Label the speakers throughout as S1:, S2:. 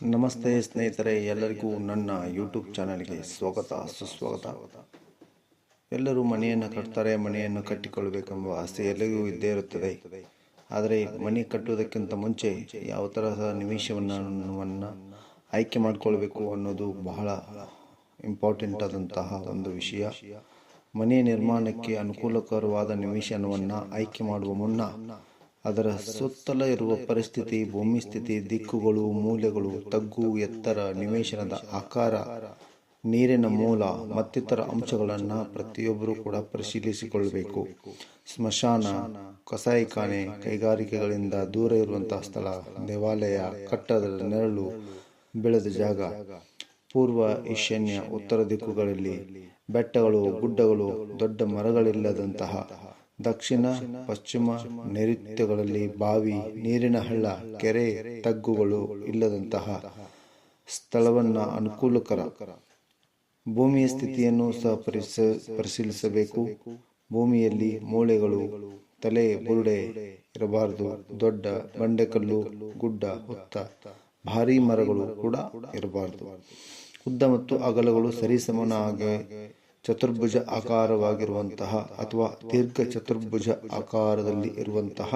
S1: ನಮಸ್ತೆ ಸ್ನೇಹಿತರೆ, ಎಲ್ಲರಿಗೂ ನನ್ನ ಯೂಟ್ಯೂಬ್ ಚಾನಲ್ಗೆ ಸ್ವಾಗತ ಸುಸ್ವಾಗತ. ಎಲ್ಲರೂ ಮನೆಯನ್ನು ಕಟ್ತಾರೆ, ಮನೆಯನ್ನು ಕಟ್ಟಿಕೊಳ್ಳಬೇಕೆಂಬ ಆಸೆ ಎಲ್ಲರಿಗೂ ಇದ್ದೇ ಇರುತ್ತದೆ. ಆದರೆ ಮನೆ ಕಟ್ಟುವುದಕ್ಕಿಂತ ಮುಂಚೆ ಯಾವ ತರಹ ನಿವೇಶನವನ್ನು ಆಯ್ಕೆ ಮಾಡಿಕೊಳ್ಬೇಕು ಅನ್ನೋದು ಬಹಳ ಇಂಪಾರ್ಟೆಂಟ್ ಆದಂತಹ ಒಂದು ವಿಷಯ. ಮನೆ ನಿರ್ಮಾಣಕ್ಕೆ ಅನುಕೂಲಕರವಾದ ನಿವೇಶನವನ್ನು ಆಯ್ಕೆ ಮಾಡುವ ಮುನ್ನ ಅದರ ಸುತ್ತಲ ಇರುವ ಪರಿಸ್ಥಿತಿ, ಭೂಮಿ ಸ್ಥಿತಿ, ದಿಕ್ಕುಗಳು, ಮೂಲೆಗಳು, ತಗ್ಗು, ಎತ್ತರ, ನಿವೇಶನದ ಆಕಾರ, ನೀರಿನ ಮೂಲ ಮತ್ತಿತರ ಅಂಶಗಳನ್ನು ಪ್ರತಿಯೊಬ್ಬರೂ ಕೂಡ ಪರಿಶೀಲಿಸಿಕೊಳ್ಳಬೇಕು. ಸ್ಮಶಾನ, ಕಸಾಯಿಖಾನೆ, ಕೈಗಾರಿಕೆಗಳಿಂದ ದೂರ ಇರುವಂತಹ ಸ್ಥಳ, ದೇವಾಲಯ, ಕಟ್ಟಡದ ನೆರಳು ಬೆಳೆದ ಜಾಗ, ಪೂರ್ವ, ಈಶಾನ್ಯ, ಉತ್ತರ ದಿಕ್ಕುಗಳಲ್ಲಿ ಬೆಟ್ಟಗಳು, ಗುಡ್ಡಗಳು, ದೊಡ್ಡ ಮರಗಳಿಲ್ಲದಂತಹ, ದಕ್ಷಿಣ, ಪಶ್ಚಿಮ, ನೈಋತ್ಯಗಳಲ್ಲಿ ಬಾವಿ, ನೀರಿನ ಹಳ್ಳ, ಕೆರೆ, ತಗ್ಗುಗಳು ಇಲ್ಲದಂತಹ ಸ್ಥಳವನ್ನು ಅನುಕೂಲಕರ. ಭೂಮಿಯ ಸ್ಥಿತಿಯನ್ನು ಸಹ ಪರಿಶೀಲಿಸಬೇಕು. ಭೂಮಿಯಲ್ಲಿ ಮೂಳೆಗಳು, ತಲೆ, ಬುರುಡೆ ಇರಬಾರದು. ದೊಡ್ಡ ಬಂಡೆಕಲ್ಲು, ಗುಡ್ಡ, ಹುತ್ತ, ಭಾರೀ ಮರಗಳು ಕೂಡ ಇರಬಾರದು. ಉದ್ದ ಮತ್ತು ಅಗಲಗಳು ಸರಿಸಮನಾಗಿ ಚತುರ್ಭುಜ ಆಕಾರವಾಗಿರುವಂತಹ ಅಥವಾ ದೀರ್ಘ ಚತುರ್ಭುಜ ಆಕಾರದಲ್ಲಿ ಇರುವಂತಹ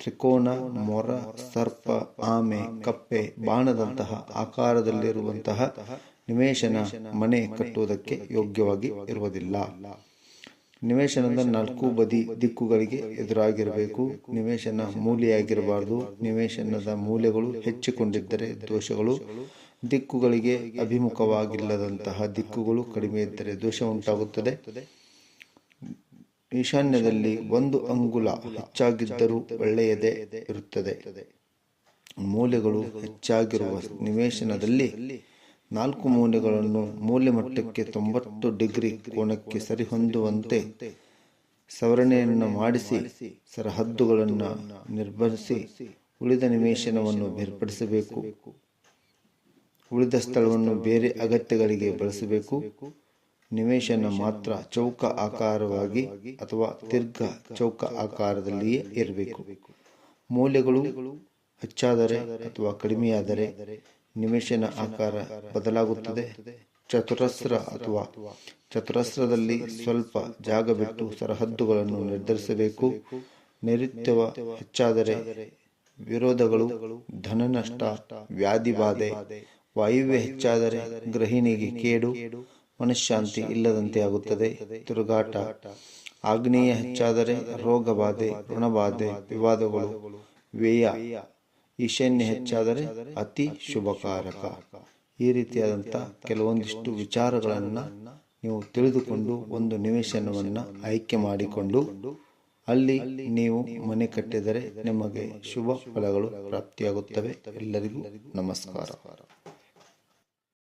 S1: ತ್ರಿಕೋನ, ಮೊರ, ಸರ್ಪ, ಆಮೆ, ಕಪ್ಪೆ, ಬಾಣದಂತಹ ಆಕಾರದಲ್ಲಿರುವಂತಹ ನಿವೇಶನ ಮನೆ ಕಟ್ಟುವುದಕ್ಕೆ ಯೋಗ್ಯವಾಗಿ ಇರುವುದಿಲ್ಲ. ನಿವೇಶನದ 4 ಬದಿ ದಿಕ್ಕುಗಳಿಗೆ ಎದುರಾಗಿರಬೇಕು. ನಿವೇಶನ ಮೂಲೆಯಾಗಿರಬಾರದು. ನಿವೇಶನದ ಮೂಲೆಗಳು ಹೆಚ್ಚಿಕೊಂಡಿದ್ದರೆ ದೋಷಗಳು, ದಿಕ್ಕುಗಳಿಗೆ ಅಭಿಮುಖವಾಗಿಲ್ಲದಂತಹ ದಿಕ್ಕುಗಳು ಕಡಿಮೆ ಇದ್ದರೆ ದೋಷ ಉಂಟಾಗುತ್ತದೆ. ಈಶಾನ್ಯದಲ್ಲಿ 1 ಅಂಗುಲ ಹೆಚ್ಚಾಗಿದ್ದರೂ ಒಳ್ಳೆಯದೇ ಇರುತ್ತದೆ. ಮೂಲೆಗಳು ಹೆಚ್ಚಾಗಿರುವ ನಿವೇಶನದಲ್ಲಿ 4 ಮೂಲೆಗಳನ್ನು ಮೂಲೆ ಮಟ್ಟಕ್ಕೆ 90 ಡಿಗ್ರಿ ಕೋನಕ್ಕೆ ಸರಿಹೊಂದುವಂತೆ ಸವರಣೆಯನ್ನು ಮಾಡಿಸಿ ಸರಹದ್ದುಗಳನ್ನು ನಿರ್ಧರಿಸಿ ಉಳಿದ ನಿವೇಶನವನ್ನು ಬೇರ್ಪಡಿಸಬೇಕು. ಉಳಿದ ಸ್ಥಳವನ್ನು ಬೇರೆ ಅಗತ್ಯಗಳಿಗೆ ಬಳಸಬೇಕು. ನಿವೇಶನ ಮಾತ್ರ ಚೌಕ ಆಕಾರವಾಗಿ ಅಥವಾ ದೀರ್ಘ ಚೌಕ ಆಕಾರದಲ್ಲಿಯೇ ಇರಬೇಕು. ಮೂಲೆಗಳು ಹೆಚ್ಚಾದರೆ ಅಥವಾ ಕಡಿಮೆಯಾದರೆ ನಿವೇಶನ ಆಕಾರ ಬದಲಾಗುತ್ತದೆ. ಚತುರಸ್ರ ಅಥವಾ ಚತುರಸ್ರದಲ್ಲಿ ಸ್ವಲ್ಪ ಜಾಗ ಬಿಟ್ಟು ಸರಹದ್ದುಗಳನ್ನು ನಿರ್ಧರಿಸಬೇಕು. ನೈಋತ್ಯವ ಹೆಚ್ಚಾದರೆ ವಿರೋಧಗಳು, ಧನನಷ್ಟ, ವ್ಯಾಧಿ ಬಾಧೆ, ವಾಯುವ್ಯ ಹೆಚ್ಚಾದರೆ ಗೃಹಿಣಿಗೆ ಕೇಡು, ಮನಃಶಾಂತಿ ಇಲ್ಲದಂತೆ ಆಗುತ್ತದೆ, ತಿರುಗಾಟ. ಆಗ್ನೇಯ ಹೆಚ್ಚಾದರೆ ರೋಗ ಬಾಧೆ, ಋಣಬಾಧೆ, ವಿವಾದಗಳು, ವ್ಯಯ. ಈಶಾನ್ಯ ಹೆಚ್ಚಾದರೆ ಅತಿ ಶುಭಕಾರಕ. ಈ ರೀತಿಯಾದಂಥ ಕೆಲವೊಂದಿಷ್ಟು ವಿಚಾರಗಳನ್ನು ನೀವು ತಿಳಿದುಕೊಂಡು ಒಂದು ನಿವೇಶನವನ್ನು ಆಯ್ಕೆ ಮಾಡಿಕೊಂಡು ಅಲ್ಲಿ ನೀವು ಮನೆ ಕಟ್ಟಿದರೆ ನಿಮಗೆ ಶುಭ ಫಲಗಳು ಪ್ರಾಪ್ತಿಯಾಗುತ್ತವೆ. ಎಲ್ಲರಿಗೂ ನಮಸ್ಕಾರ.